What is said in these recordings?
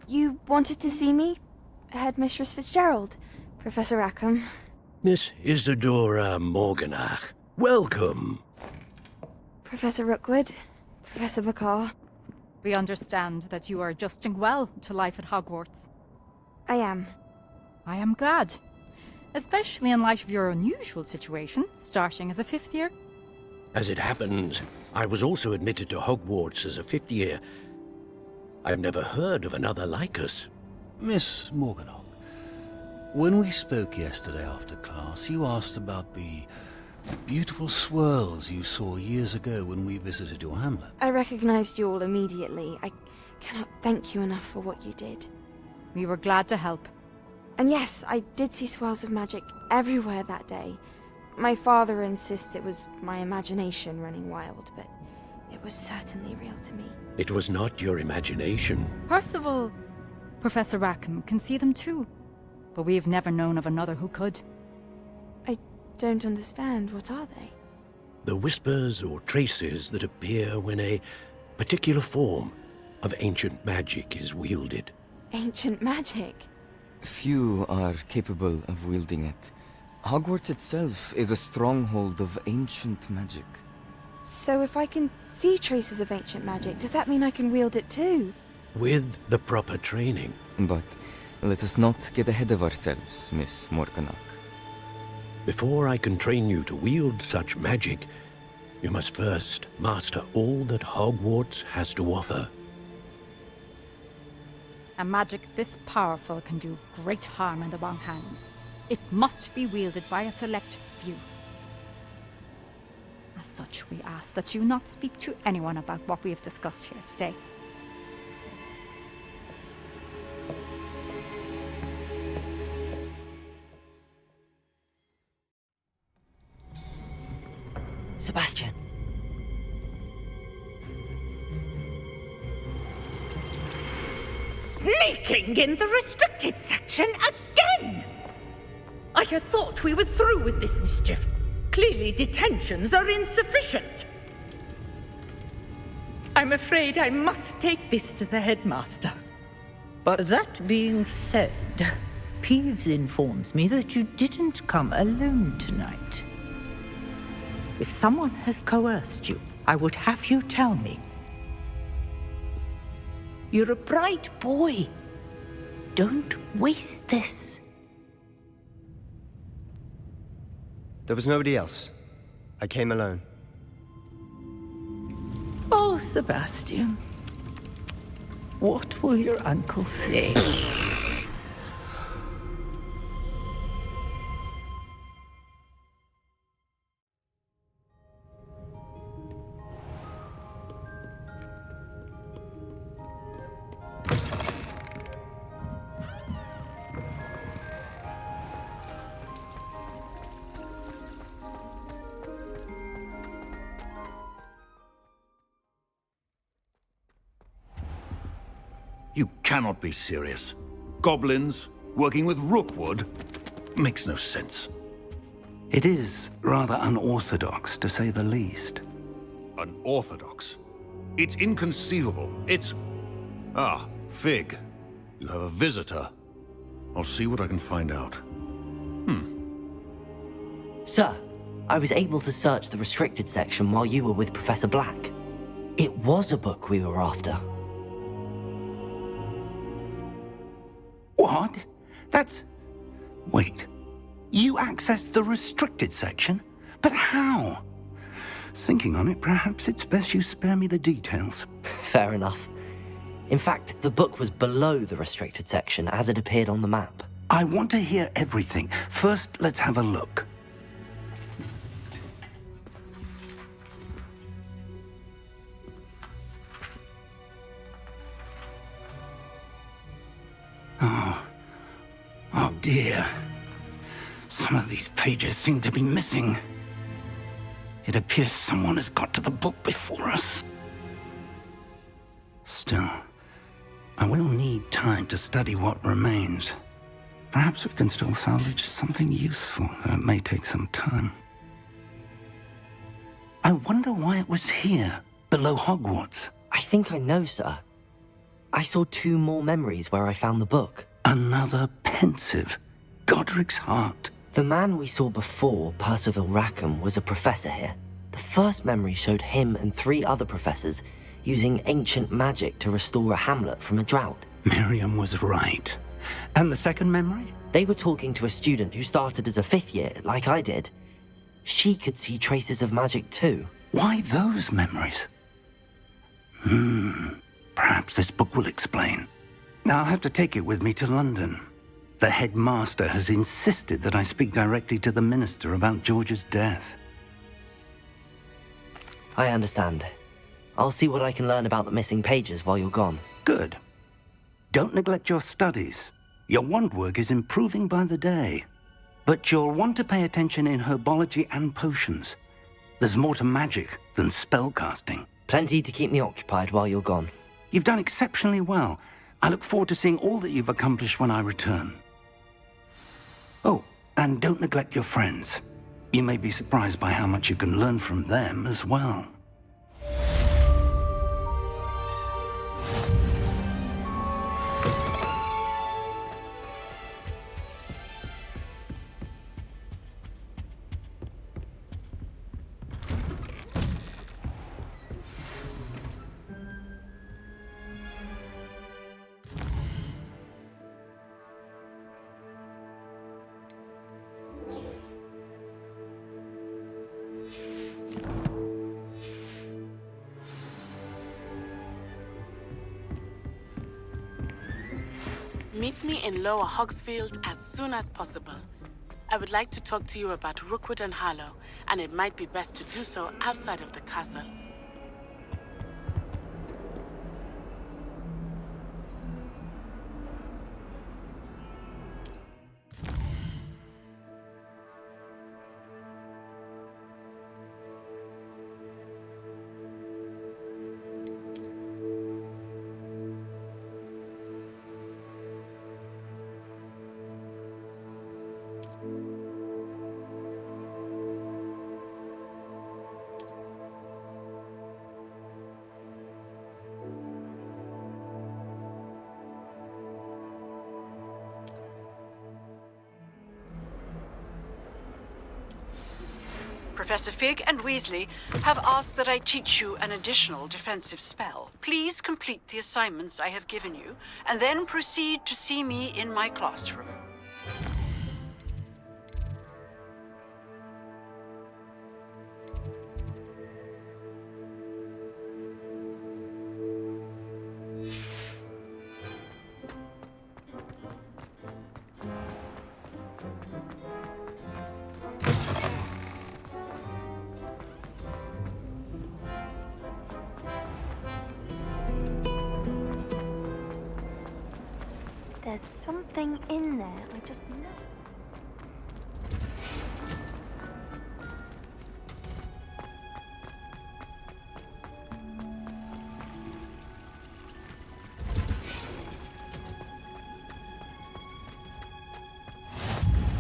You wanted to see me? Headmistress Fitzgerald, Professor Rackham. Miss Isadora Morganach, welcome. Professor Rookwood, Professor McCaw. We understand that you are adjusting well to life at Hogwarts. I am. I am glad. Especially in light of your unusual situation, starting as a 5th year. As it happens, I was also admitted to Hogwarts as a 5th year. I've never heard of another like us. Miss Morganach, when we spoke yesterday after class, you asked about the beautiful swirls you saw years ago when we visited your hamlet. I recognized you all immediately. I cannot thank you enough for what you did. We were glad to help. And yes, I did see swirls of magic everywhere that day. My father insists it was my imagination running wild, but it was certainly real to me. It was not your imagination. Percival, Professor Rackham can see them too. But we have never known of another who could. I don't understand. What are they? The whispers or traces that appear when a particular form of ancient magic is wielded. Ancient magic? Few are capable of wielding it. Hogwarts itself is a stronghold of ancient magic. So if I can see traces of ancient magic, does that mean I can wield it too? With the proper training. But let us not get ahead of ourselves, Miss Morganach. Before I can train you to wield such magic, you must first master all that Hogwarts has to offer. A magic this powerful can do great harm in the wrong hands. It must be wielded by a select few. As such, we ask that you not speak to anyone about what we have discussed here today. Sebastian. Sneaking in the restricted section again! I had thought we were through with this mischief. Clearly detentions are insufficient. I'm afraid I must take this to the headmaster. But that being said, Peeves informs me that you didn't come alone tonight. If someone has coerced you, I would have you tell me. You're a bright boy. Don't waste this. There was nobody else. I came alone. Oh, Sebastian. What will your uncle say? You cannot be serious. Goblins working with Rookwood makes no sense. It is rather unorthodox, to say the least. Unorthodox? It's inconceivable. It's... Ah, Fig. You have a visitor. I'll see what I can find out. Sir, I was able to search the restricted section while you were with Professor Black. It was a book we were after. What? That's... Wait. You accessed the restricted section? But how? Thinking on it, perhaps it's best you spare me the details. Fair enough. In fact, the book was below the restricted section as it appeared on the map. I want to hear everything. First, let's have a look. Oh dear. Some of these pages seem to be missing. It appears someone has got to the book before us. Still, I will need time to study what remains. Perhaps we can still salvage something useful, though it may take some time. I wonder why it was here, below Hogwarts. I think I know, sir. I saw 2 more memories where I found the book. Another pensive. Godric's heart. The man we saw before, Percival Rackham, was a professor here. The first memory showed him and 3 other professors using ancient magic to restore a hamlet from a drought. Miriam was right. And the second memory? They were talking to a student who started as a 5th year, like I did. She could see traces of magic too. Why those memories? Perhaps this book will explain. I'll have to take it with me to London. The headmaster has insisted that I speak directly to the minister about George's death. I understand. I'll see what I can learn about the missing pages while you're gone. Good. Don't neglect your studies. Your wand work is improving by the day. But you'll want to pay attention in herbology and potions. There's more to magic than spellcasting. Plenty to keep me occupied while you're gone. You've done exceptionally well. I look forward to seeing all that you've accomplished when I return. Oh, and don't neglect your friends. You may be surprised by how much you can learn from them as well. Meet me in Lower Hogsfield as soon as possible. I would like to talk to you about Rookwood and Harlow, and it might be best to do so outside of the castle. Professor Fig and Weasley have asked that I teach you an additional defensive spell. Please complete the assignments I have given you, and then proceed to see me in my classroom. There's something in there, I just know.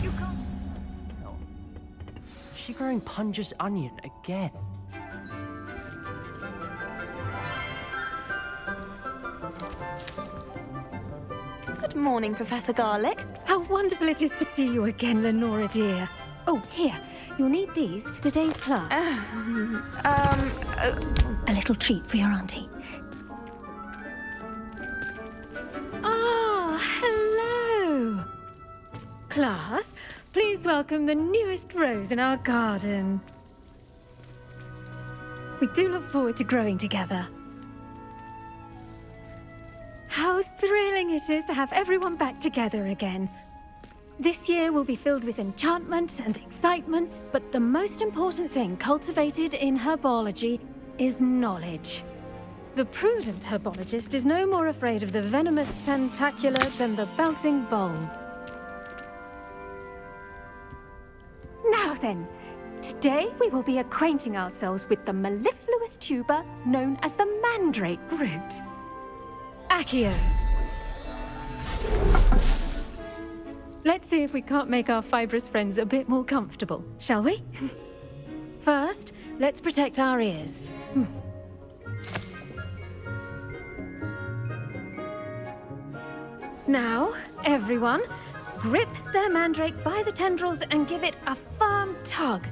You can't. No. Is she growing Punja's onion again? Good morning, Professor Garlick. How wonderful it is to see you again, Lenora dear. Oh, here, you'll need these for today's class. A little treat for your auntie. Ah, hello. Class, please welcome the newest rose in our garden. We do look forward to growing together. How thrilling it is to have everyone back together again. This year will be filled with enchantment and excitement, but the most important thing cultivated in herbology is knowledge. The prudent herbologist is no more afraid of the venomous tentacular than the bouncing bulb. Now then, today we will be acquainting ourselves with the mellifluous tuber known as the mandrake root. Accio. Let's see if we can't make our fibrous friends a bit more comfortable, shall we? First, let's protect our ears. Now, everyone, grip their mandrake by the tendrils and give it a firm tug.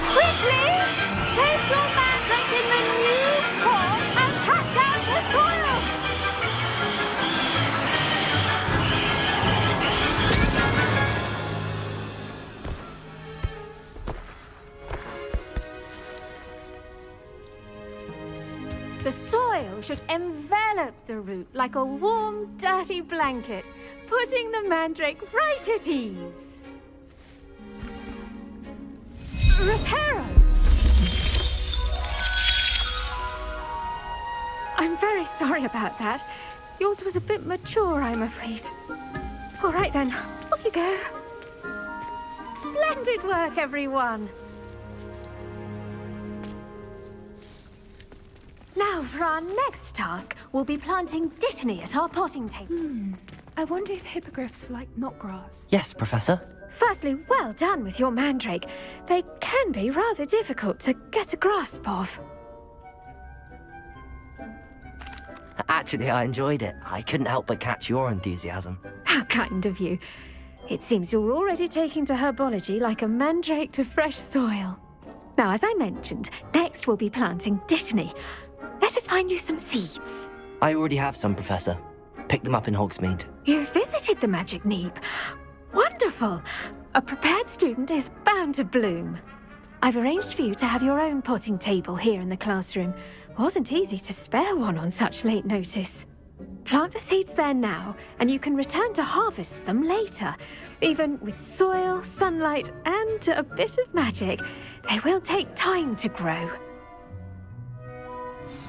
Quickly, place your mandrake in the new form and cut down the soil. The soil should envelop the root like a warm, dirty blanket, putting the mandrake right at ease. Rapoo! I'm very sorry about that. Yours was a bit mature, I'm afraid. All right then, off you go. Splendid work, everyone. Now, for our next task, we'll be planting dittany at our potting table. I wonder if hippogriffs like knotgrass. Yes, Professor. Firstly, well done with your mandrake. They can be rather difficult to get a grasp of. Actually, I enjoyed it. I couldn't help but catch your enthusiasm. How kind of you. It seems you're already taking to herbology like a mandrake to fresh soil. Now, as I mentioned, next we'll be planting dittany. Let us find you some seeds. I already have some, Professor. Picked them up in Hogsmeade. You visited the Magic Neep. Wonderful! A prepared student is bound to bloom. I've arranged for you to have your own potting table here in the classroom. Wasn't easy to spare one on such late notice. Plant the seeds there now, and you can return to harvest them later. Even with soil, sunlight, and a bit of magic, they will take time to grow.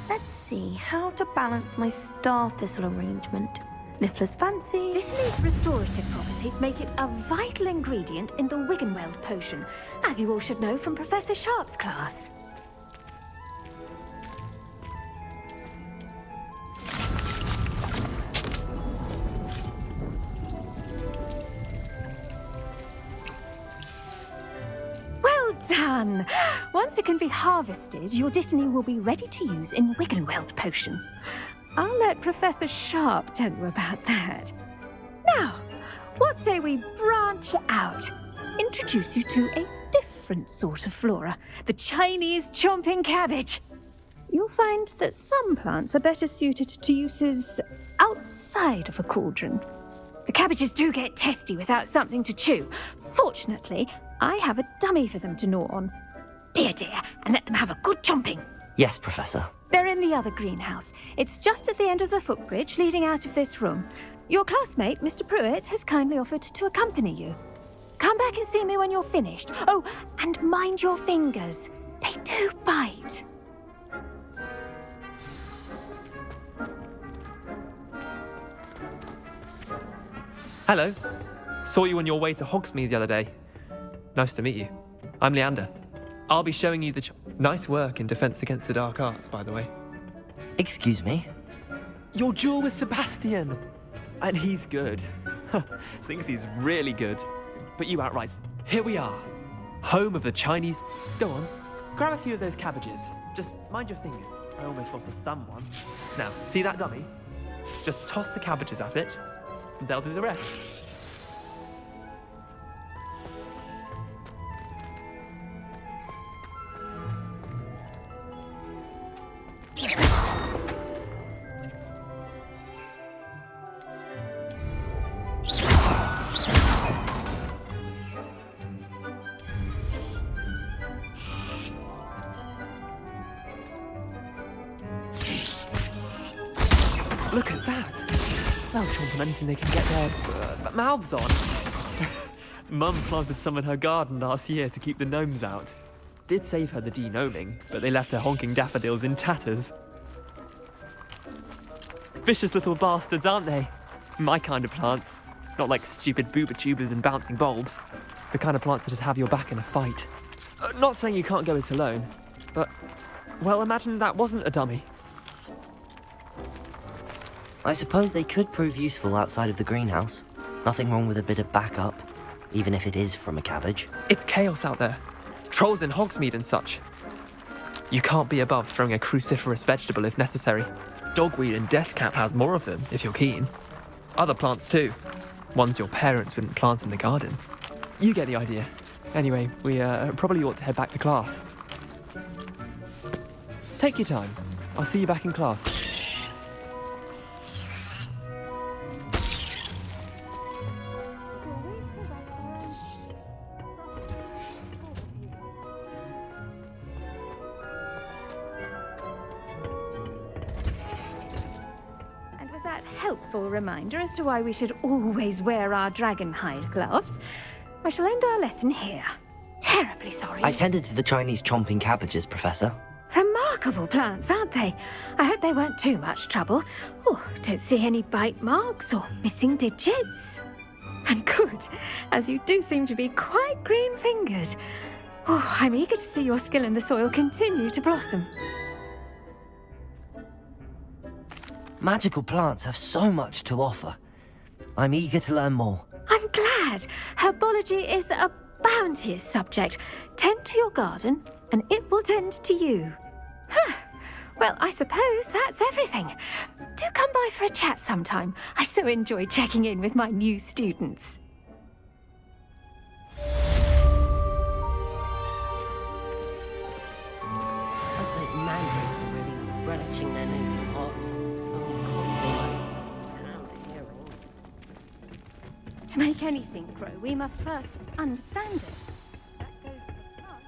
Let's see how to balance my star thistle arrangement. Niffler's fancy. Dittany's restorative properties make it a vital ingredient in the Wiggenweld potion, as you all should know from Professor Sharp's class. Well done! Once it can be harvested, your dittany will be ready to use in Wiggenweld potion. I'll let Professor Sharp tell you about that. Now, what say we branch out? Introduce you to a different sort of flora, the Chinese chomping cabbage. You'll find that some plants are better suited to uses outside of a cauldron. The cabbages do get testy without something to chew. Fortunately, I have a dummy for them to gnaw on. Be a dear and let them have a good chomping. Yes, Professor. They're in the other greenhouse. It's just at the end of the footbridge leading out of this room. Your classmate, Mr. Pruitt, has kindly offered to accompany you. Come back and see me when you're finished. Oh, and mind your fingers. They do bite. Hello. Saw you on your way to Hogsmeade the other day. Nice to meet you. I'm Leander. I'll be showing you the nice work in Defense Against the Dark Arts, by the way. Excuse me? Your duel with Sebastian! And he's good. Thinks he's really good. But you outright. Here we are. Home of the Chinese... Go on. Grab a few of those cabbages. Just mind your fingers. I almost lost a thumb once. Now, see that dummy? Just toss the cabbages at it, and they'll do the rest. Look at that! They'll chomp on anything they can get their mouths on. Mum planted some in her garden last year to keep the gnomes out. Did save her the de-gnoming, but they left her honking daffodils in tatters. Vicious little bastards, aren't they? My kind of plants. Not like stupid booba tubers and bouncing bulbs. The kind of plants that just have your back in a fight. Not saying you can't go it alone, but... well, imagine that wasn't a dummy. I suppose they could prove useful outside of the greenhouse. Nothing wrong with a bit of backup, even if it is from a cabbage. It's chaos out there. Trolls in Hogsmeade and such. You can't be above throwing a cruciferous vegetable if necessary. Dogweed and deathcap has more of them, if you're keen. Other plants too. Ones your parents wouldn't plant in the garden. You get the idea. Anyway, we probably ought to head back to class. Take your time. I'll see you back in class. And with that helpful reminder as to why we should always wear our dragon hide gloves, I shall end our lesson here. Terribly sorry. I tended to the Chinese chomping cabbages, Professor. Remarkable plants, aren't they? I hope they weren't too much trouble. Oh, don't see any bite marks or missing digits. And good, as you do seem to be quite green-fingered. Oh, I'm eager to see your skill in the soil continue to blossom. Magical plants have so much to offer. I'm eager to learn more. I'm glad. Herbology is a bounteous subject. Tend to your garden, and it will tend to you. Huh. Well, I suppose that's everything. Do come by for a chat sometime. I so enjoy checking in with my new students. Hope those mandrakes are really relishing their new pots. Only cost me like £1 a hearing. To make anything grow, we must first understand it. That goes for the plant.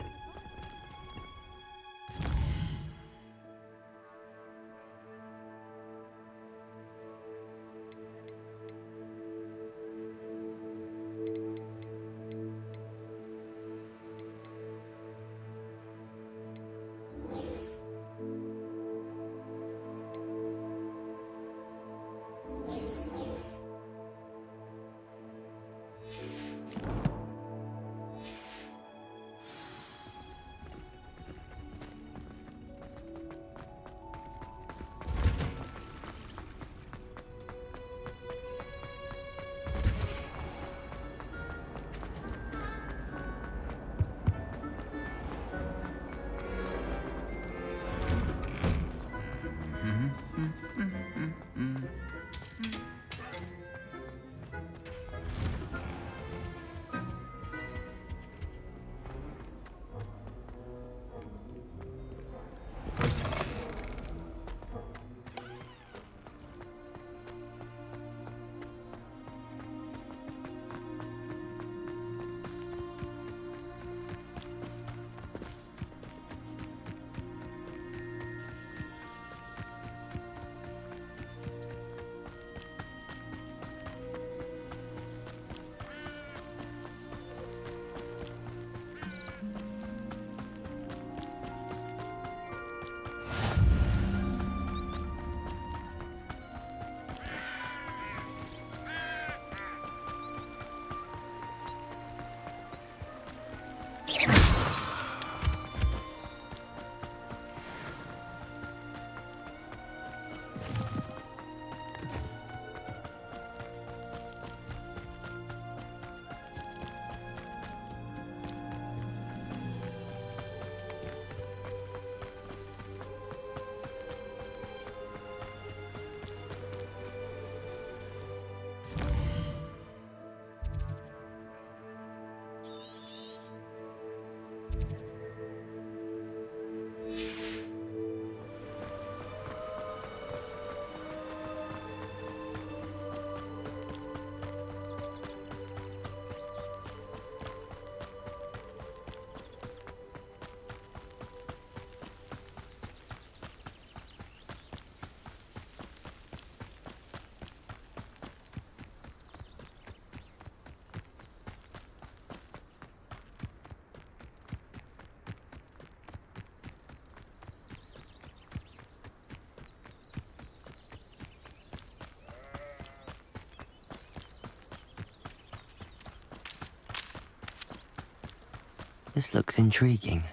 This looks intriguing.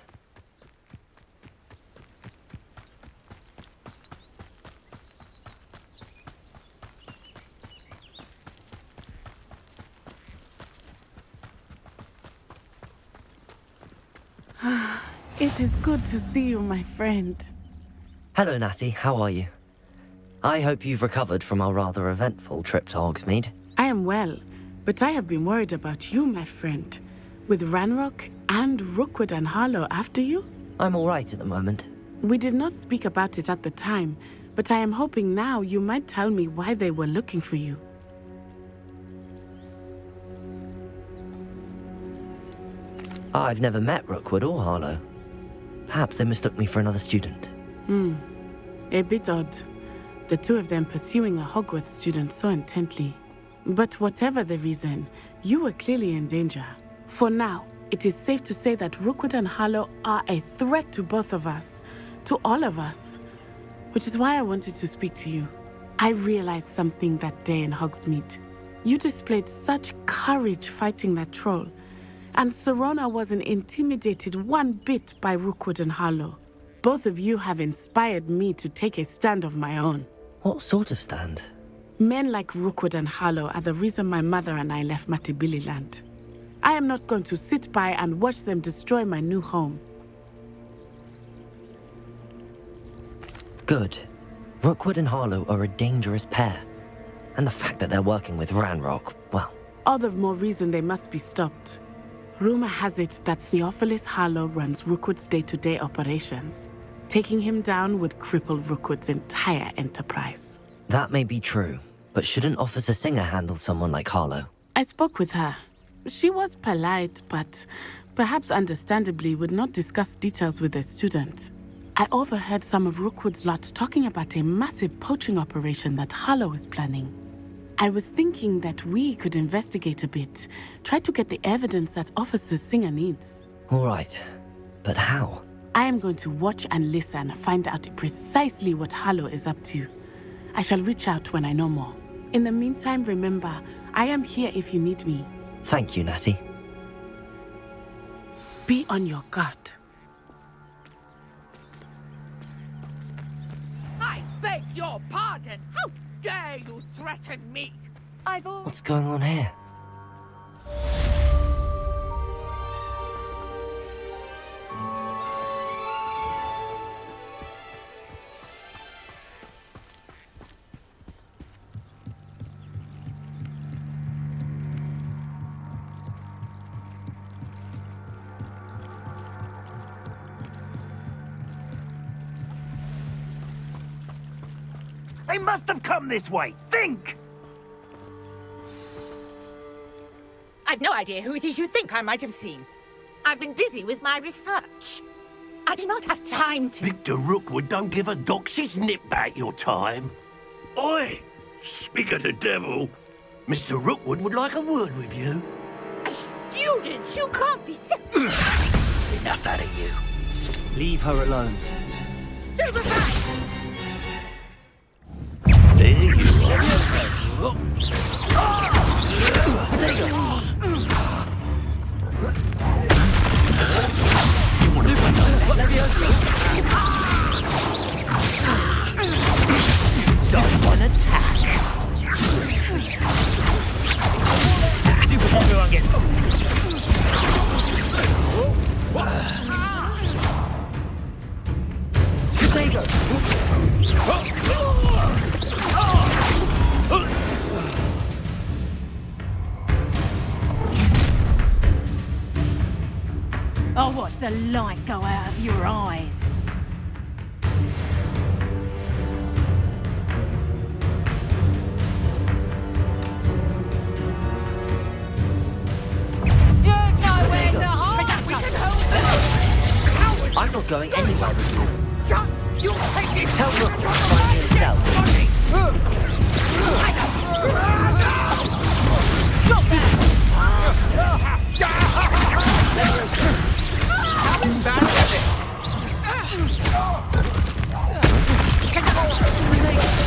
It is good to see you, my friend. Hello, Natty. How are you? I hope you've recovered from our rather eventful trip to Hogsmeade. I am well, but I have been worried about you, my friend. With Ranrock and Rookwood and Harlow after you? I'm all right at the moment. We did not speak about it at the time, but I am hoping now you might tell me why they were looking for you. I've never met Rookwood or Harlow. Perhaps they mistook me for another student. A bit odd. The two of them pursuing a Hogwarts student so intently. But whatever the reason, you were clearly in danger. For now, it is safe to say that Rookwood and Harlow are a threat to both of us. To all of us. Which is why I wanted to speak to you. I realized something that day in Hogsmeade. You displayed such courage fighting that troll. And Serona wasn't intimidated one bit by Rookwood and Harlow. Both of you have inspired me to take a stand of my own. What sort of stand? Men like Rookwood and Harlow are the reason my mother and I left Matibili land. I am not going to sit by and watch them destroy my new home. Good. Rookwood and Harlow are a dangerous pair. And the fact that they're working with Ranrock, well... All the more reason they must be stopped. Rumor has it that Theophilus Harlow runs Rookwood's day-to-day operations. Taking him down would cripple Rookwood's entire enterprise. That may be true, but shouldn't Officer Singer handle someone like Harlow? I spoke with her. She was polite, but perhaps understandably would not discuss details with a student. I overheard some of Rookwood's lot talking about a massive poaching operation that Harlow is planning. I was thinking that we could investigate a bit, try to get the evidence that Officer Singer needs. All right, but how? I am going to watch and listen, find out precisely what Harlow is up to. I shall reach out when I know more. In the meantime, remember, I am here if you need me. Thank you, Natty. Be on your guard. I beg your pardon! How dare you threaten me? What's going on here? They must have come this way! Think! I've no idea who it is you think I might have seen. I've been busy with my research. I do not have time to... Victor Rookwood don't give a doxy's nip back your time. Oi! Speak of the devil. Mr. Rookwood would like a word with you. A student? You can't be sick. Enough out of you. Leave her alone. Stand aside! There you are. There you are. Someone attack. Everyone get... There you go. I'll watch the light go out of your eyes. There's nowhere to hide! I'm not going anywhere with you. You'll take it! Tell Rookwood to find me himself. Stop that!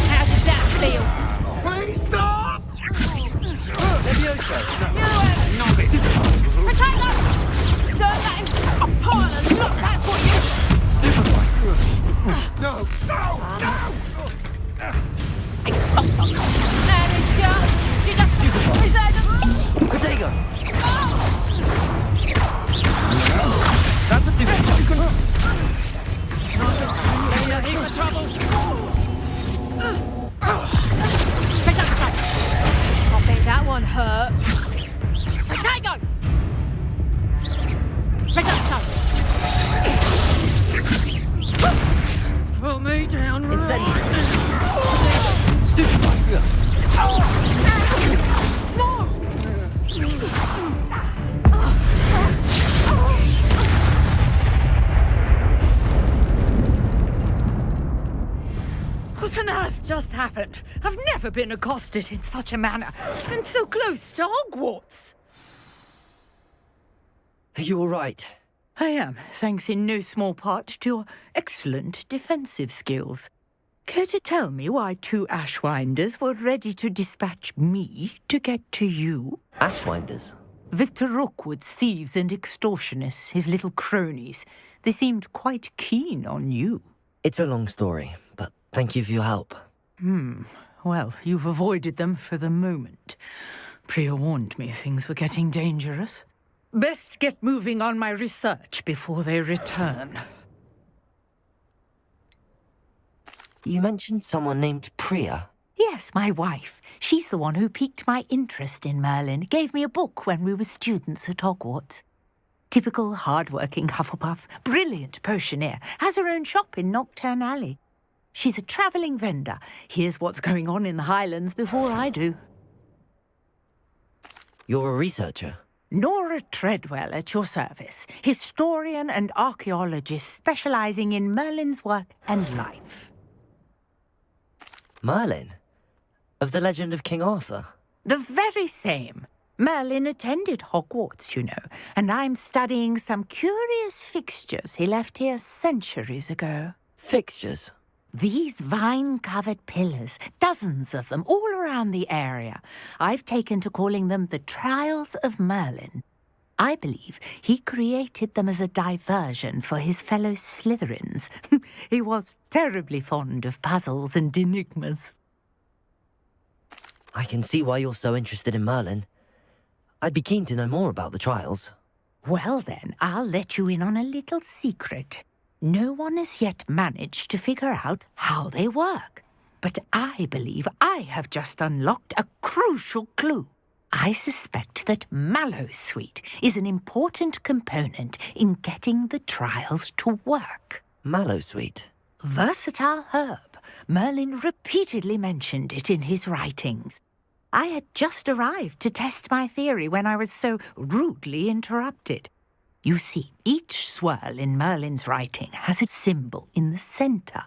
How does that feel? Please stop! Levioso! Protect us! Don't let him apart and look, that's what you... Stupid one. Stupefy! What on earth just happened? I've never been accosted in such a manner, and so close to Hogwarts. Are you all right? I am, thanks in no small part to your excellent defensive skills. Care to tell me why 2 Ashwinders were ready to dispatch me to get to you? Ashwinders? Victor Rookwood's thieves and extortionists, his little cronies. They seemed quite keen on you. It's a long story, but thank you for your help. Well, you've avoided them for the moment. Priya warned me things were getting dangerous. Best get moving on my research before they return. You mentioned someone named Priya. Yes, my wife. She's the one who piqued my interest in Merlin. Gave me a book when we were students at Hogwarts. Typical hard-working Hufflepuff, brilliant potioneer, has her own shop in Nocturne Alley. She's a travelling vendor. Hears what's going on in the Highlands before I do. You're a researcher? Nora Treadwell at your service. Historian and archaeologist specialising in Merlin's work and life. Merlin? Of the legend of King Arthur? The very same. Merlin attended Hogwarts, you know, and I'm studying some curious fixtures he left here centuries ago. Fixtures? These vine-covered pillars, dozens of them, all around the area. I've taken to calling them the Trials of Merlin. I believe he created them as a diversion for his fellow Slytherins. He was terribly fond of puzzles and enigmas. I can see why you're so interested in Merlin. I'd be keen to know more about the trials. Well then, I'll let you in on a little secret. No one has yet managed to figure out how they work. But I believe I have just unlocked a crucial clue. I suspect that Mallowsweet is an important component in getting the trials to work. Mallowsweet? Versatile herb. Merlin repeatedly mentioned it in his writings. I had just arrived to test my theory when I was so rudely interrupted. You see, each swirl in Merlin's writing has a symbol in the centre.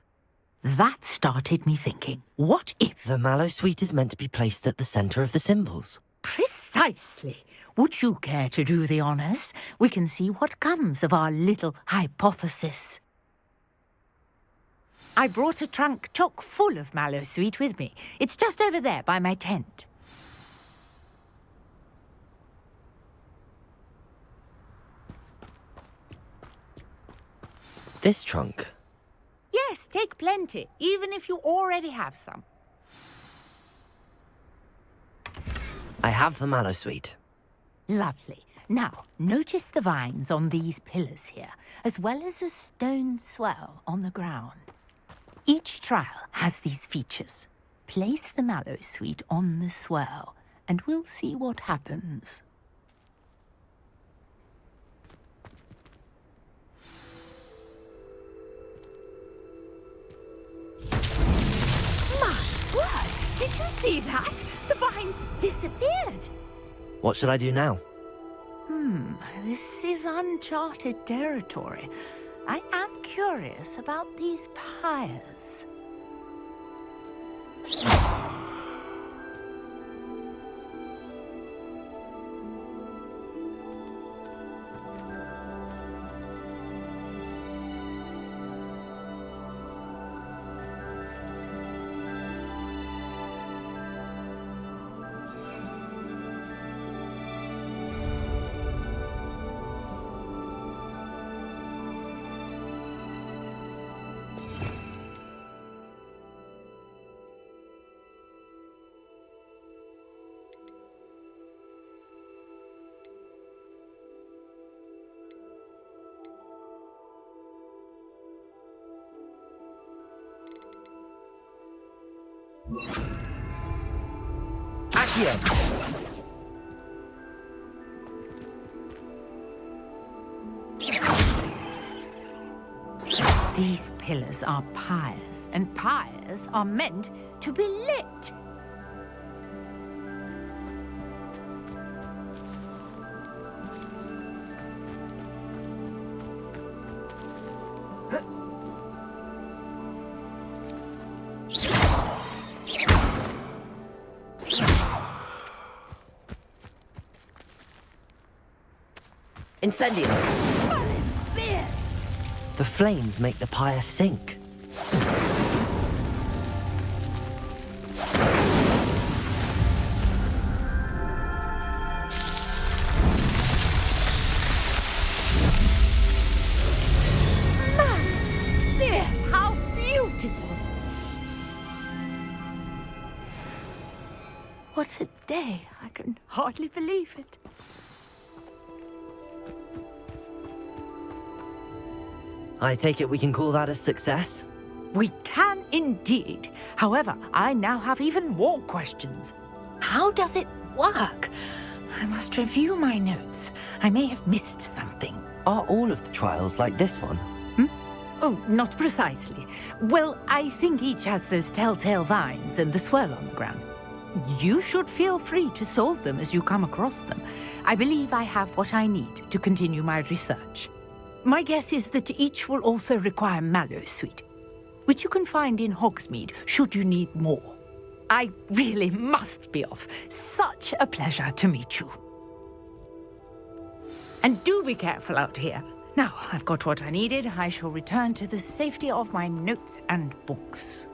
That started me thinking, what if... The Mallowsweet is meant to be placed at the centre of the symbols. Precisely. Would you care to do the honours? We can see what comes of our little hypothesis. I brought a trunk chock full of Mallowsweet with me. It's just over there by my tent. This trunk? Yes, take plenty, even if you already have some. I have the Mallowsweet. Lovely. Now, notice the vines on these pillars here, as well as a stone swell on the ground. Each trial has these features. Place the Mallowsweet on the swell, and we'll see what happens. My word! Did you see that? The vines disappeared. What should I do now? This is uncharted territory. I am curious about these pyres. Accio! These pillars are pyres, and pyres are meant to be lit. Incendio! The flames make the pyre sink. How beautiful! What a day! I can hardly believe it. I take it we can call that a success? We can indeed. However, I now have even more questions. How does it work? I must review my notes. I may have missed something. Are all of the trials like this one? Oh, not precisely. Well, I think each has those telltale vines and the swirl on the ground. You should feel free to solve them as you come across them. I believe I have what I need to continue my research. My guess is that each will also require Mallowsweet, which you can find in Hogsmeade should you need more. I really must be off. Such a pleasure to meet you. And do be careful out here. Now, I've got what I needed. I shall return to the safety of my notes and books.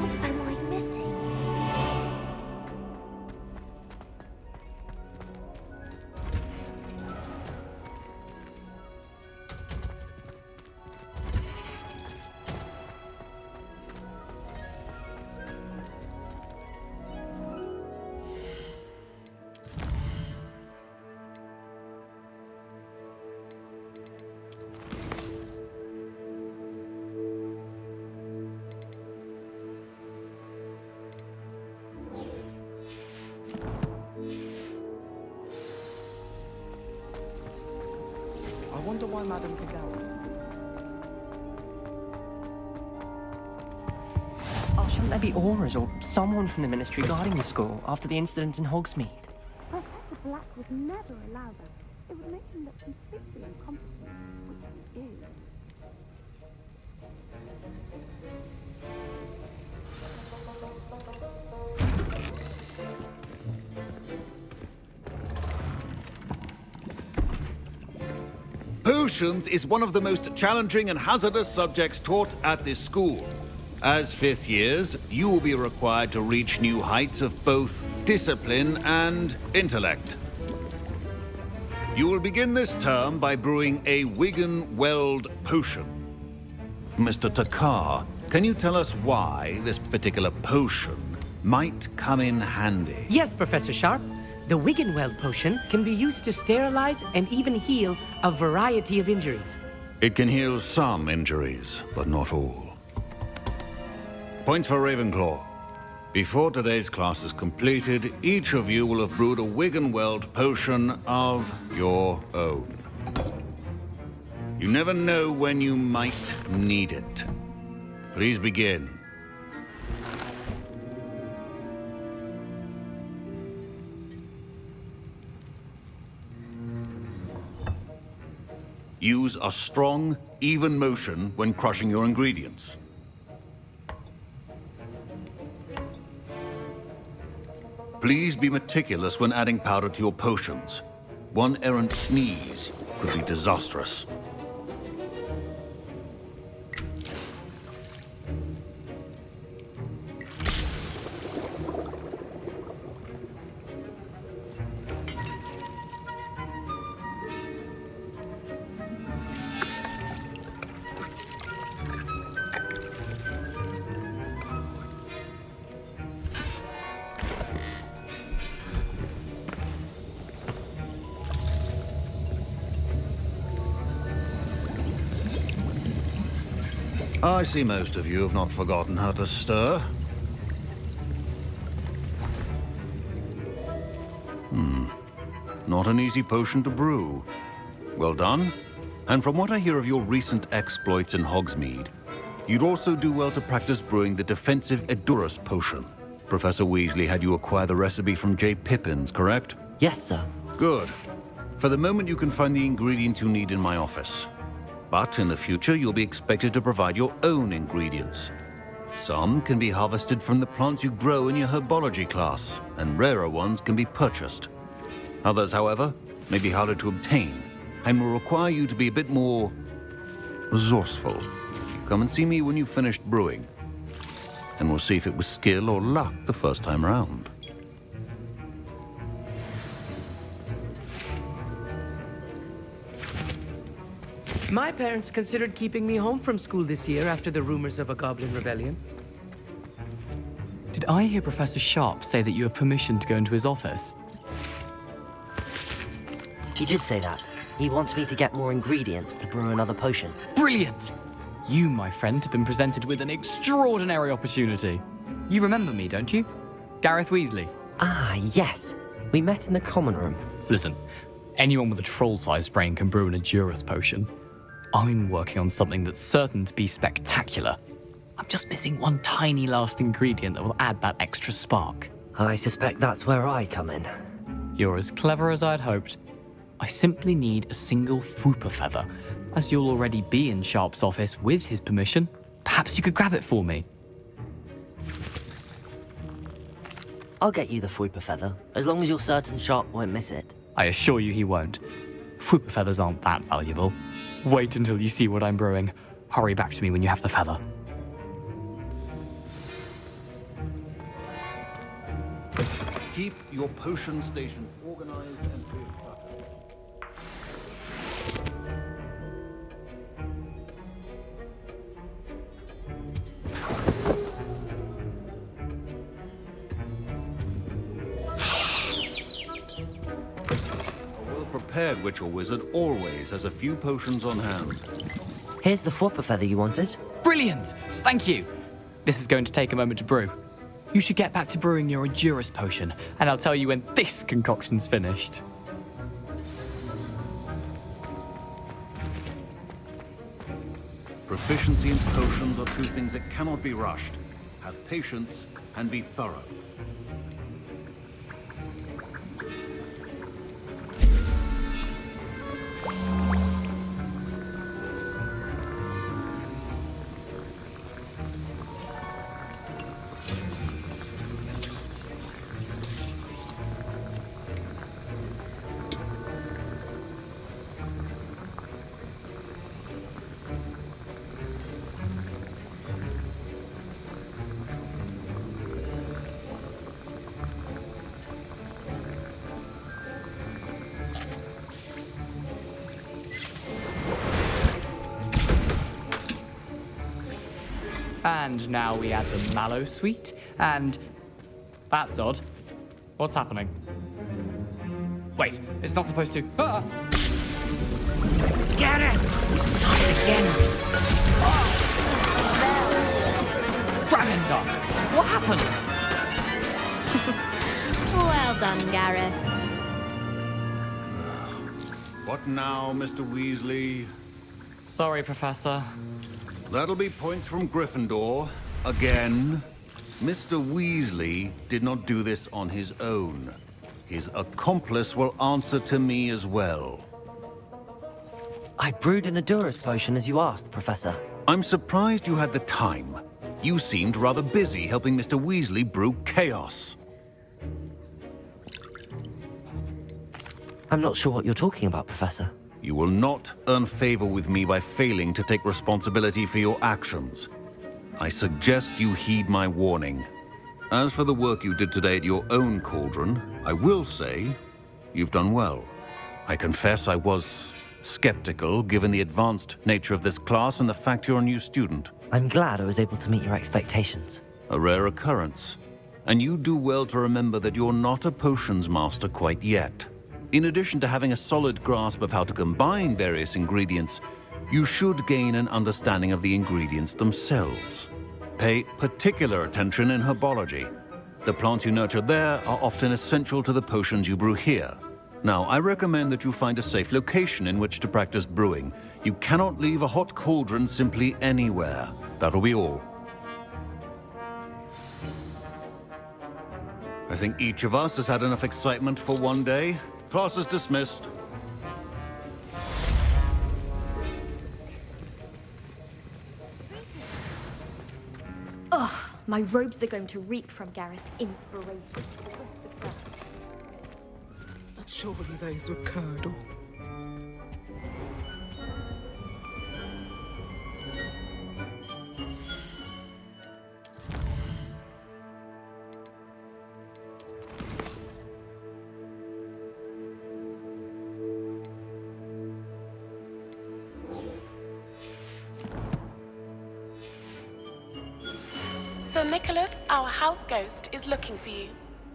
What am I missing? I wonder why Madame Kagawa. Oh, shouldn't there be auras or someone from the Ministry guarding the school after the incident in Hogsmeade? Professor Black would never allow that. It would make him look completely incompetent, which he is. Potions is one of the most challenging and hazardous subjects taught at this school. As 5th years, you will be required to reach new heights of both discipline and intellect. You will begin this term by brewing a Wigan Weld potion. Mr. Takar, can you tell us why this particular potion might come in handy? Yes, Professor Sharp. The Wiggenweld potion can be used to sterilize and even heal a variety of injuries. It can heal some injuries, but not all. Points for Ravenclaw. Before today's class is completed, each of you will have brewed a Wiggenweld potion of your own. You never know when you might need it. Please begin. Use a strong, even motion when crushing your ingredients. Please be meticulous when adding powder to your potions. One errant sneeze could be disastrous. I see most of you have not forgotten how to stir. Not an easy potion to brew. Well done. And from what I hear of your recent exploits in Hogsmeade, you'd also do well to practice brewing the defensive Edurus potion. Professor Weasley had you acquire the recipe from J. Pippins, correct? Yes, sir. Good. For the moment, you can find the ingredients you need in my office. But in the future, you'll be expected to provide your own ingredients. Some can be harvested from the plants you grow in your Herbology class, and rarer ones can be purchased. Others, however, may be harder to obtain, and will require you to be a bit more resourceful. Come and see me when you've finished brewing, and we'll see if it was skill or luck the first time round. My parents considered keeping me home from school this year after the rumors of a goblin rebellion. Did I hear Professor Sharp say that you have permission to go into his office? He did say that. He wants me to get more ingredients to brew another potion. Brilliant! You, my friend, have been presented with an extraordinary opportunity. You remember me, don't you? Gareth Weasley. Ah, yes. We met in the common room. Listen, anyone with a troll-sized brain can brew an Edurus potion. I'm working on something that's certain to be spectacular. I'm just missing one tiny last ingredient that will add that extra spark. I suspect that's where I come in. You're as clever as I'd hoped. I simply need a single Fwooper feather. As you'll already be in Sharp's office with his permission, perhaps you could grab it for me. I'll get you the Fwooper feather, as long as you're certain Sharp won't miss it. I assure you he won't. Fwooper feathers aren't that valuable. Wait until you see what I'm brewing. Hurry back to me when you have the feather. Keep your potion station organized and clear. Prepared witch or wizard always has a few potions on hand. Here's the Fwooper feather you wanted. Brilliant! Thank you! This is going to take a moment to brew. You should get back to brewing your Edurus potion, and I'll tell you when this concoction's finished. Proficiency in potions are two things that cannot be rushed. Have patience and be thorough. And now we add the mallow sweet, and... That's odd. What's happening? Wait, it's not supposed to... Ah! Get it! Not again! Dragon Dog! What happened? Well done, Gareth. What now, Mr. Weasley? Sorry, Professor. That'll be points from Gryffindor. Again. Mr. Weasley did not do this on his own. His accomplice will answer to me as well. I brewed an Adurus potion as you asked, Professor. I'm surprised you had the time. You seemed rather busy helping Mr. Weasley brew chaos. I'm not sure what you're talking about, Professor. You will not earn favor with me by failing to take responsibility for your actions. I suggest you heed my warning. As for the work you did today at your own cauldron, I will say you've done well. I confess I was skeptical given the advanced nature of this class and the fact you're a new student. I'm glad I was able to meet your expectations. A rare occurrence. And you do well to remember that you're not a potions master quite yet. In addition to having a solid grasp of how to combine various ingredients, you should gain an understanding of the ingredients themselves. Pay particular attention in herbology. The plants you nurture there are often essential to the potions you brew here. Now, I recommend that you find a safe location in which to practice brewing. You cannot leave a hot cauldron simply anywhere. That'll be all. I think each of us has had enough excitement for one day. Class is dismissed. Ugh, my robes are going to reek from Gareth's inspiration. Surely those were curdle. Sir Nicholas, our house ghost, is looking for you.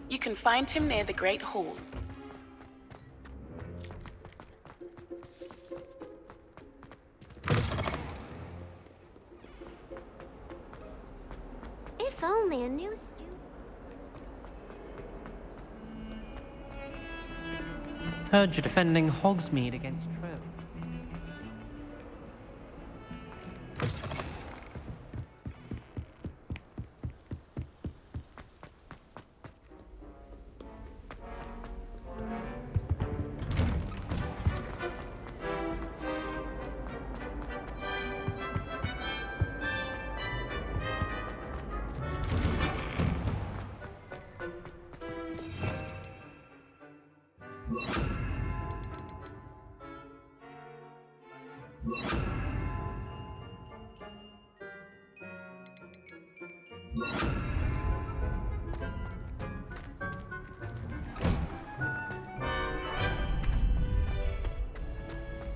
You can find him near the Great Hall. If only a new student. Heard you're defending Hogsmeade against Trill.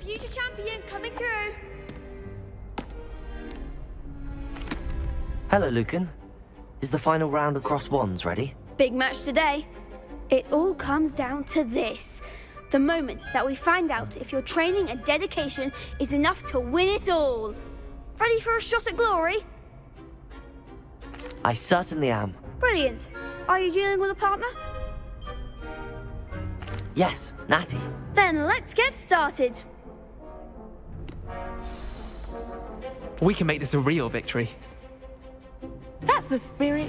Future champion coming through. Hello, Lucan. Is the final round of Cross Wands ready? Big match today. It all comes down to this. The moment that we find out if your training and dedication is enough to win it all. Ready for a shot at glory? I certainly am. Brilliant. Are you dealing with a partner? Yes, Natty. Then let's get started. We can make this a real victory. That's the spirit.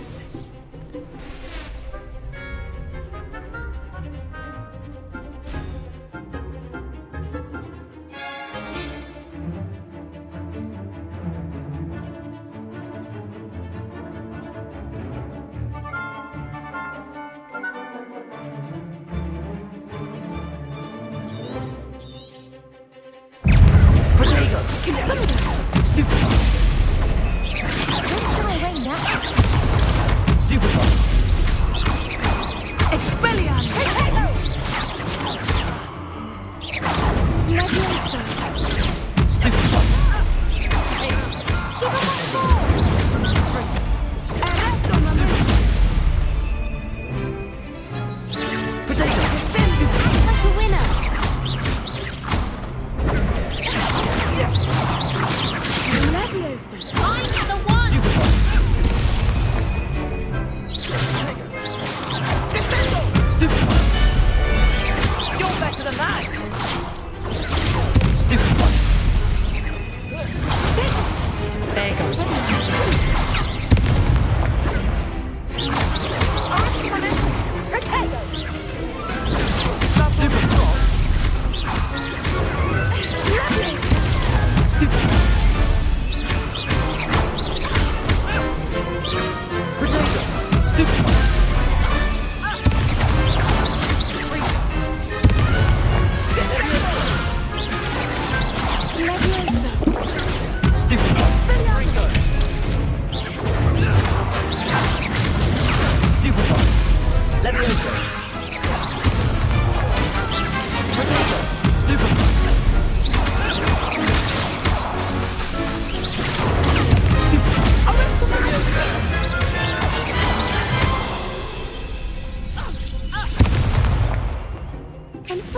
Stupid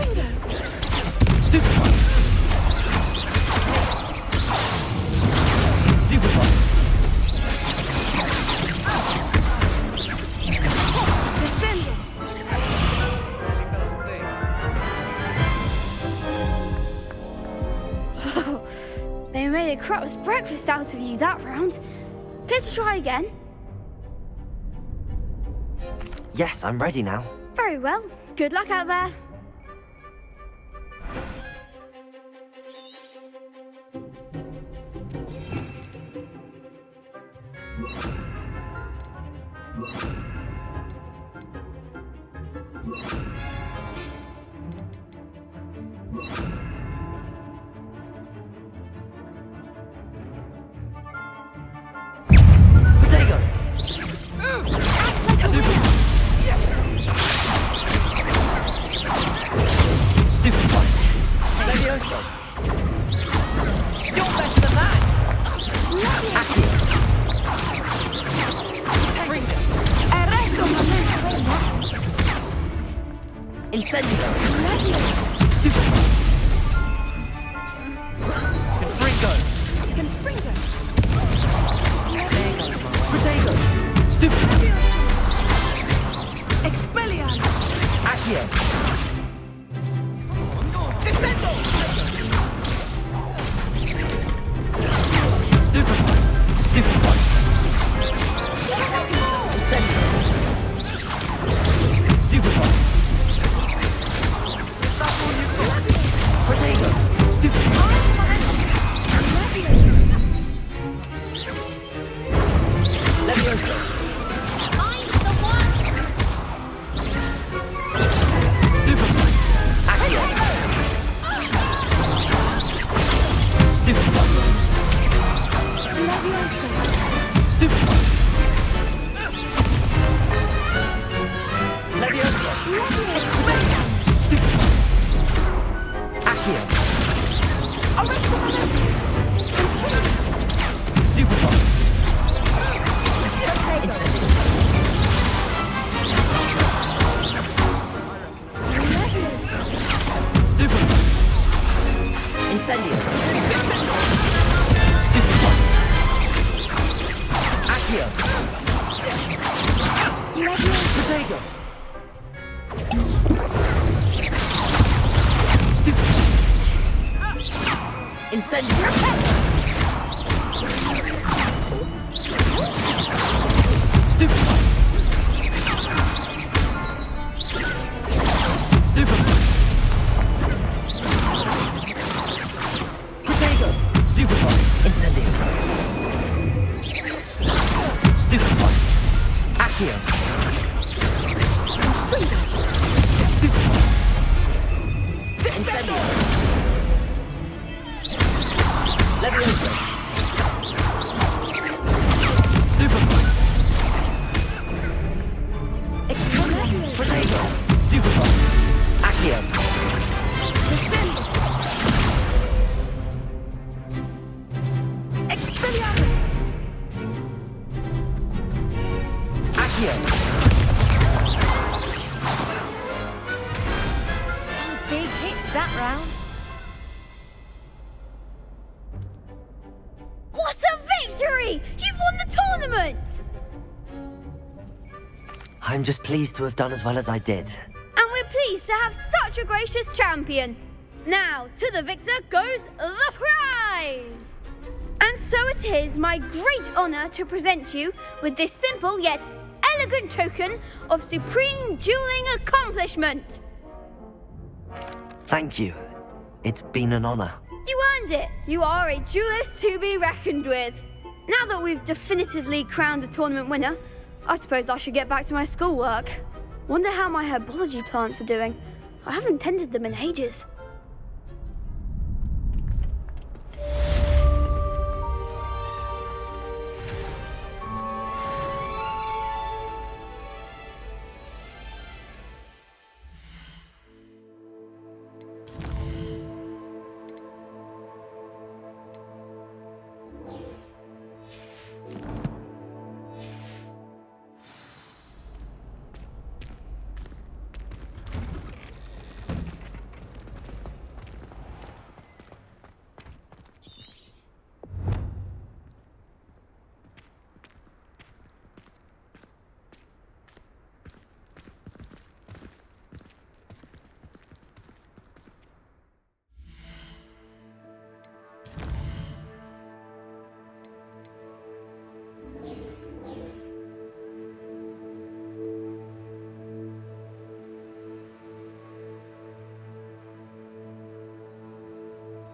one. Stupid one. They made a crap's breakfast out of you that round. Care to try again? Yes, I'm ready now. Very well. Good luck out there. Potato! Stupid one. Levioso. You're better than that! Accio. Incendio. Stupid one. Confringo. Potato. Stupid. Expelliarmus. Accio. Descendo. Stupid one. Stupid one. Incendio. Stupid one. Potato. Stupid one. Levioso. Stupid one. Accio. Stupid one. Stupid one. Levioso. Stupid one. Accio. Stupid one. Incendio. Stupid one. Incendio. Stupid one. Accio. Potato. Stupid one. Incendio. Stupid one. Stupid one. Potato. Stupid one. Incendio. Stupid one. Accio. Stupid one. Incendio. Levioso. Stupid one. Potato. Stupid one. Accio. Expelliarmus. Accio. Some big hits that round. What a victory! You've won the tournament! I'm just pleased to have done as well as I did. And we're pleased to have such a gracious champion. Now, to the victor goes the prize! And so it is my great honor to present you with this simple yet elegant token of supreme dueling accomplishment. Thank you. It's been an honor. You earned it. You are a duelist to be reckoned with. Now that we've definitively crowned the tournament winner, I suppose I should get back to my schoolwork. Wonder how my herbology plants are doing. I haven't tended them in ages.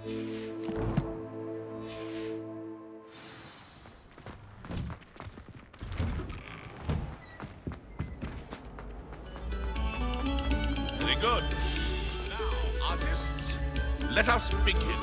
Very good. Now, artists, let us begin.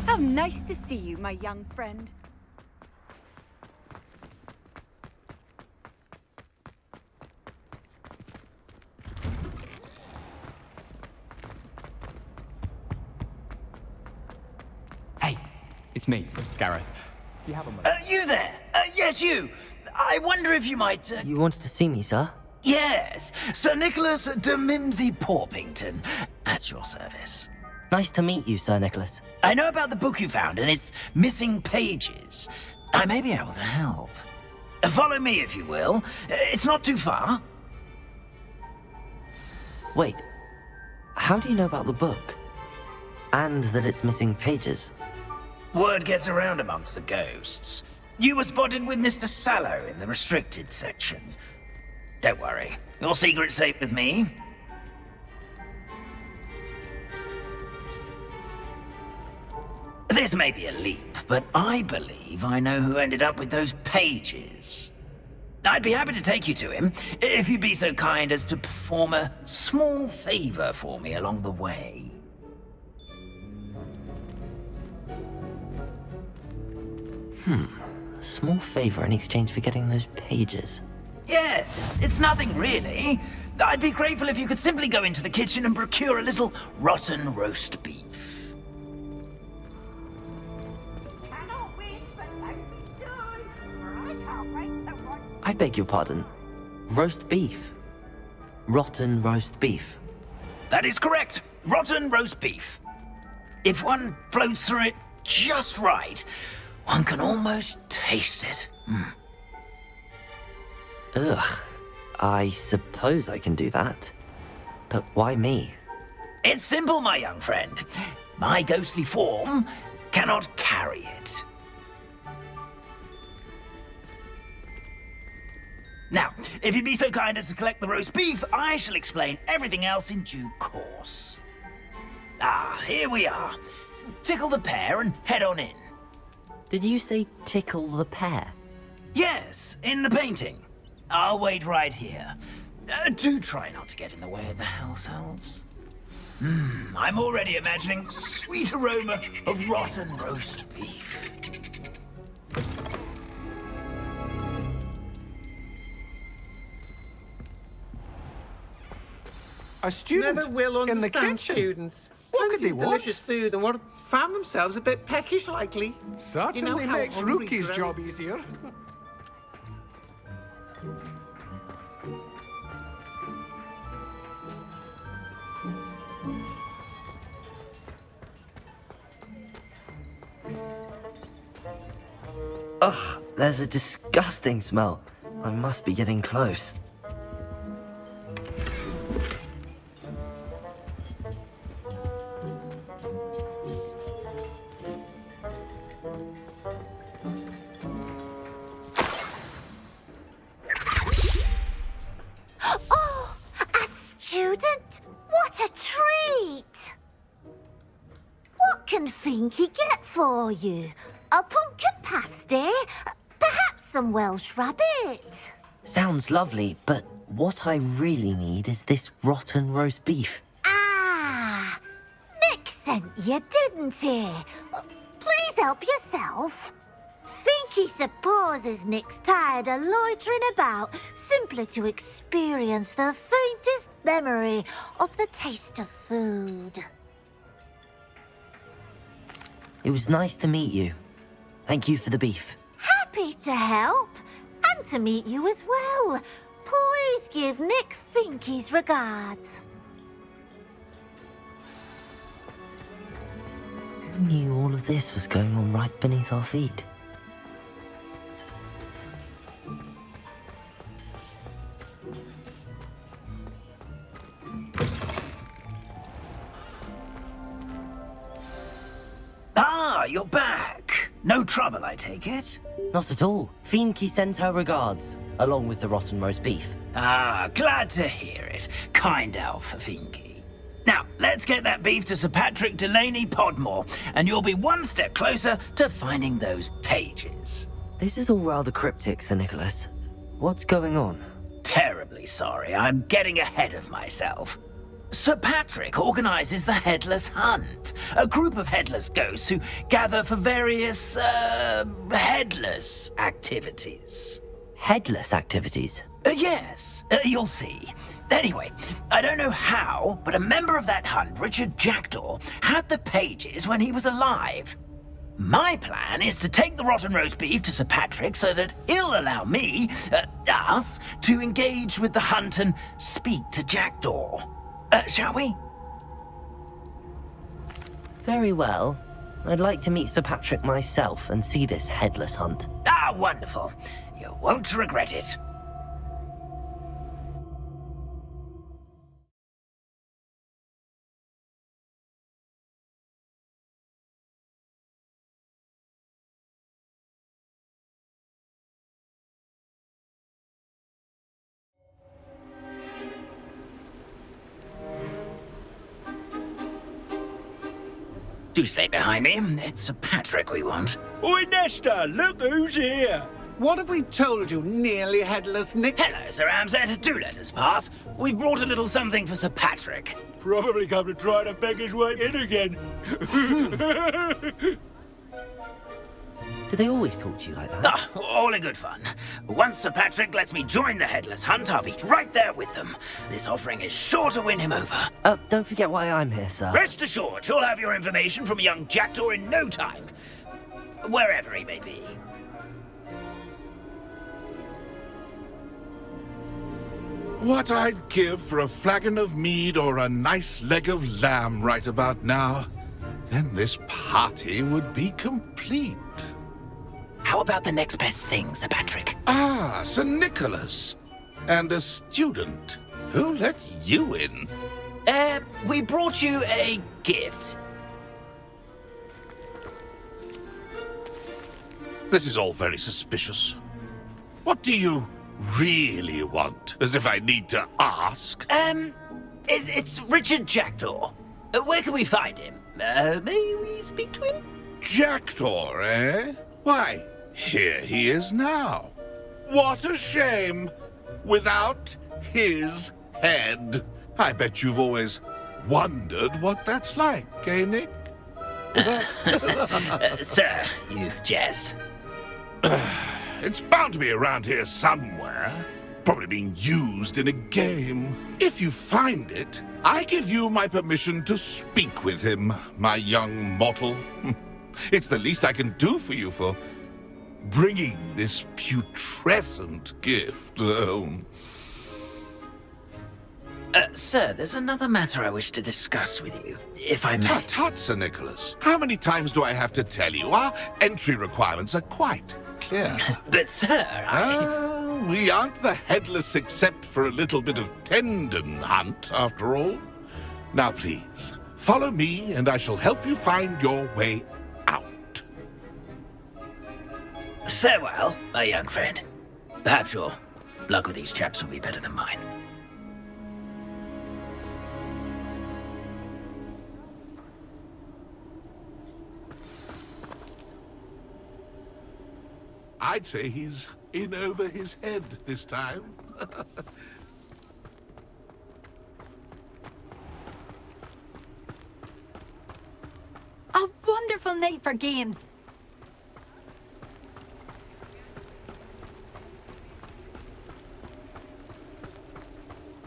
How nice to see you, my young friend. Hey, it's me, Gareth. Do you have a moment? You there? Yes, you. I wonder if you might... You wanted to see me, sir? Yes, Sir Nicholas de Mimsy Porpington, at your service. Nice to meet you, Sir Nicholas. I know about the book you found and its missing pages. I may be able to help. Follow me, if you will. It's not too far. Wait, how do you know about the book? And that it's missing pages? Word gets around amongst the ghosts. You were spotted with Mr. Sallow in the restricted section. Don't worry, your secret's safe with me. This may be a leap, but I believe I know who ended up with those pages. I'd be happy to take you to him, if you'd be so kind as to perform a small favor for me along the way. A small favor in exchange for getting those pages. Yes, it's nothing really. I'd be grateful if you could simply go into the kitchen and procure a little rotten roast beef. I beg your pardon. Roast beef. Rotten roast beef. That is correct. Rotten roast beef. If one floats through it just right, one can almost taste it. Ugh. I suppose I can do that. But why me? It's simple, my young friend. My ghostly form cannot carry it. Now, if you'd be so kind as to collect the roast beef, I shall explain everything else in due course. Ah, here we are. Tickle the pear and head on in. Did you say tickle the pear? Yes, in the painting. I'll wait right here. Do try not to get in the way of the house elves. I'm already imagining sweet aroma of rotten roast beef. Our students never will in the understand kitchen. students. What could Plenty they of want? delicious food and what found themselves a bit peckish likely. Certainly how makes hungry Rookie's grow. job easier. Ugh, there's a disgusting smell. I must be getting close. Oh, a student? What a treat! can Finky get for you? A pumpkin pasty? Perhaps some Welsh rabbit? Sounds lovely, but what I really need is this rotten roast beef. Ah, Nick sent you, didn't he? Please help yourself. Finky supposes Nick's tired of loitering about simply to experience the faintest memory of the taste of food. It was nice to meet you. Thank you for the beef. Happy to help, and to meet you as well. Please give Nick Finky's regards. Who knew all of this was going on right beneath our feet? Ah, you're back. No trouble, I take it? Not at all. Finky sends her regards, along with the rotten roast beef. Ah, glad to hear it. Kind elf for Finky. Now, let's get that beef to Sir Patrick Delaney Podmore, and you'll be one step closer to finding those pages. This is all rather cryptic, Sir Nicholas. What's going on? Terribly sorry, I'm getting ahead of myself. Sir Patrick organises the Headless Hunt, a group of headless ghosts who gather for various, headless activities. Headless activities? Yes, you'll see. Anyway, I don't know how, but a member of that hunt, Richard Jackdaw, had the pages when he was alive. My plan is to take the rotten roast beef to Sir Patrick so that he'll allow me, us, to engage with the hunt and speak to Jackdaw. Shall we? Very well. I'd like to meet Sir Patrick myself and see this headless hunt. Ah, wonderful. You won't regret it. Do stay behind me. It's Sir Patrick we want. Oi, Nesta, look who's here. What have we told you, nearly headless Nick? Hello, Sir Ramsed. Do let us pass. We've brought a little something for Sir Patrick. Probably come to try to beg his way in again. Do they always talk to you like that? Ah, all in good fun. Once Sir Patrick lets me join the Headless Hunt, I'll be right there with them. This offering is sure to win him over. Don't forget why I'm here, sir. Rest assured, you'll have your information from young Jackdaw in no time. Wherever he may be. What I'd give for a flagon of mead or a nice leg of lamb right about now. Then this party would be complete. How about the next best thing, Sir Patrick? Ah, Sir Nicholas. And a student. Who let you in? We brought you a gift. This is all very suspicious. What do you really want? As if I need to ask. It's Richard Jackdaw. Where can we find him? May we speak to him? Jackdaw, eh? Why, here he is now. What a shame. Without his head. I bet you've always wondered what that's like, eh, Nick? Sir, you jest. It's bound to be around here somewhere. Probably being used in a game. If you find it, I give you my permission to speak with him, my young mortal. It's the least I can do for you for bringing this putrescent gift home. Sir, there's another matter I wish to discuss with you, if I may. Tut, Sir Nicholas. How many times do I have to tell you? Our entry requirements are quite clear. But, sir, we aren't the headless except for a little bit of tendon hunt, after all. Now, please, follow me, and I shall help you find your way out. Farewell, my young friend. Perhaps your luck with these chaps will be better than mine. I'd say he's in over his head this time. A wonderful night for games.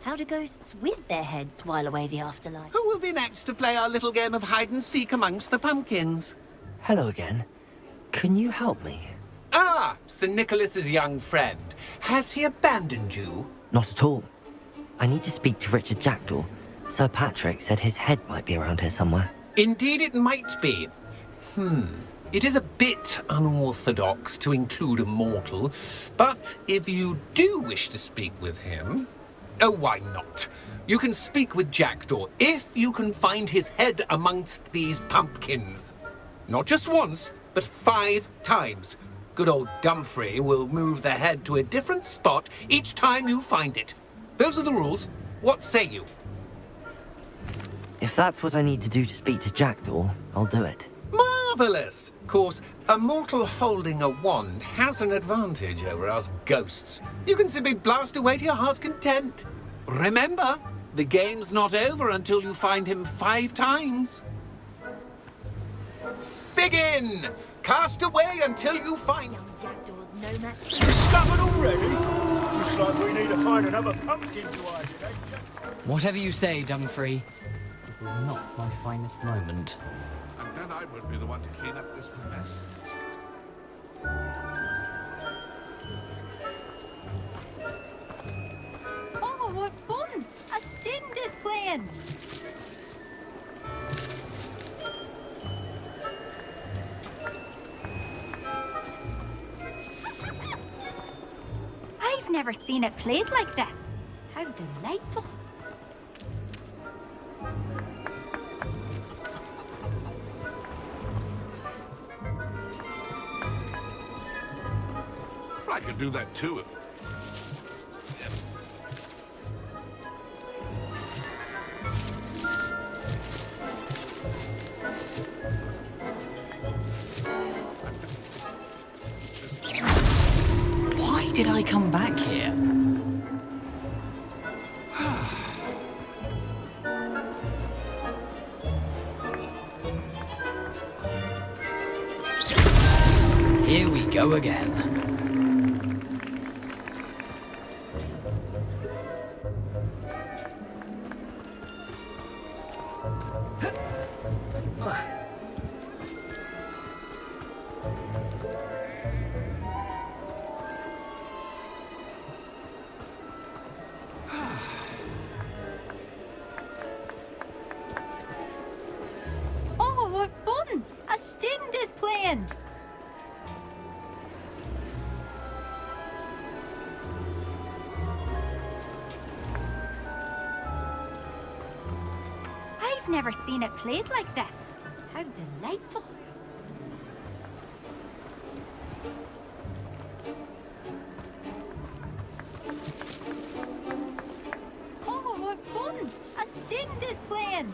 How do ghosts with their heads while away the afterlife? Who will be next to play our little game of hide and seek amongst the pumpkins? Hello again. Can you help me? Ah, Sir Nicholas's young friend. Has he abandoned you? Not at all. I need to speak to Richard Jackdaw. Sir Patrick said his head might be around here somewhere. Indeed it might be. It is a bit unorthodox to include a mortal, but if you do wish to speak with him... Oh, why not? You can speak with Jackdaw if you can find his head amongst these pumpkins. Not just once, but 5 times. Good old Dumfrey will move the head to a different spot each time you find it. Those are the rules. What say you? If that's what I need to do to speak to Jackdaw, I'll do it. Marvellous! Of course, a mortal holding a wand has an advantage over us ghosts. You can simply blast away to your heart's content. Remember, the game's not over until you find him 5 times. Begin! Cast away until you find... Jackdaw's no match. Discovered already? Looks like we need to find another pumpkin to hide in, eh? Whatever you say, Dumfrey. This is not my finest moment. And then I won't be the one to clean up this mess. Oh, what fun! A student is playing! I've never seen it played like this. How delightful. I could do that too. Why did I come back here? Here we go again. Oh, what fun! A student is playing! I've never seen it played like this. How delightful. Oh, what fun! A student is playing!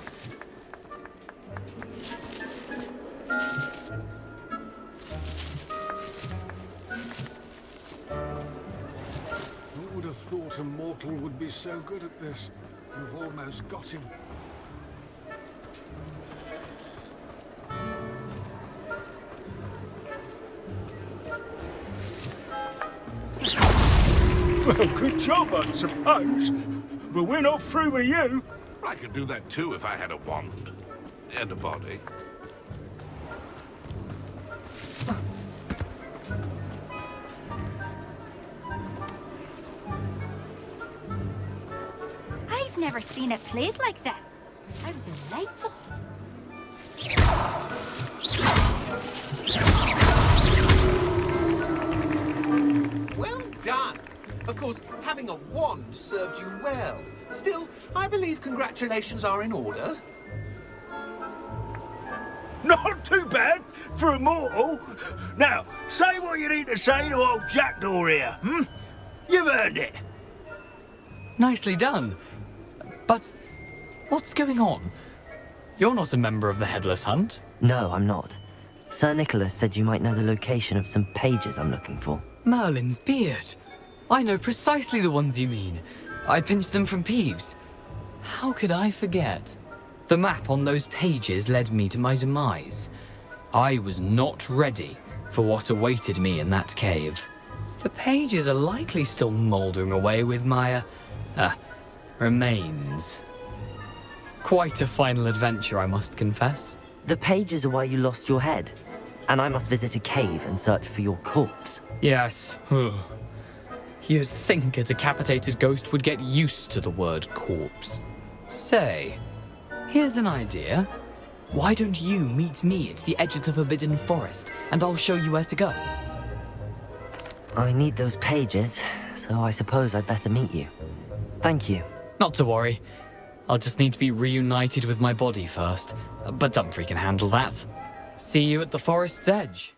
Who would have thought a mortal would be so good at this? You've almost got him. Well, good job, I suppose. But we're not through with you. I could do that too if I had a wand. And a body. I've never seen it played like this. How delightful. Well done! Of course, having a wand served you well. Still, I believe congratulations are in order. Not too bad for a mortal. Now, say what you need to say to old Jackdaw here, You've earned it. Nicely done. But what's going on? You're not a member of the Headless Hunt. No, I'm not. Sir Nicholas said you might know the location of some pages I'm looking for. Merlin's beard. I know precisely the ones you mean. I pinched them from Peeves. How could I forget? The map on those pages led me to my demise. I was not ready for what awaited me in that cave. The pages are likely still mouldering away with my, remains. Quite a final adventure, I must confess. The pages are why you lost your head, and I must visit a cave and search for your corpse. Yes. You'd think a decapitated ghost would get used to the word corpse. Say, here's an idea. Why don't you meet me at the edge of the Forbidden Forest, and I'll show you where to go? I need those pages, so I suppose I'd better meet you. Thank you. Not to worry. I'll just need to be reunited with my body first. But Dumfries can handle that. See you at the forest's edge.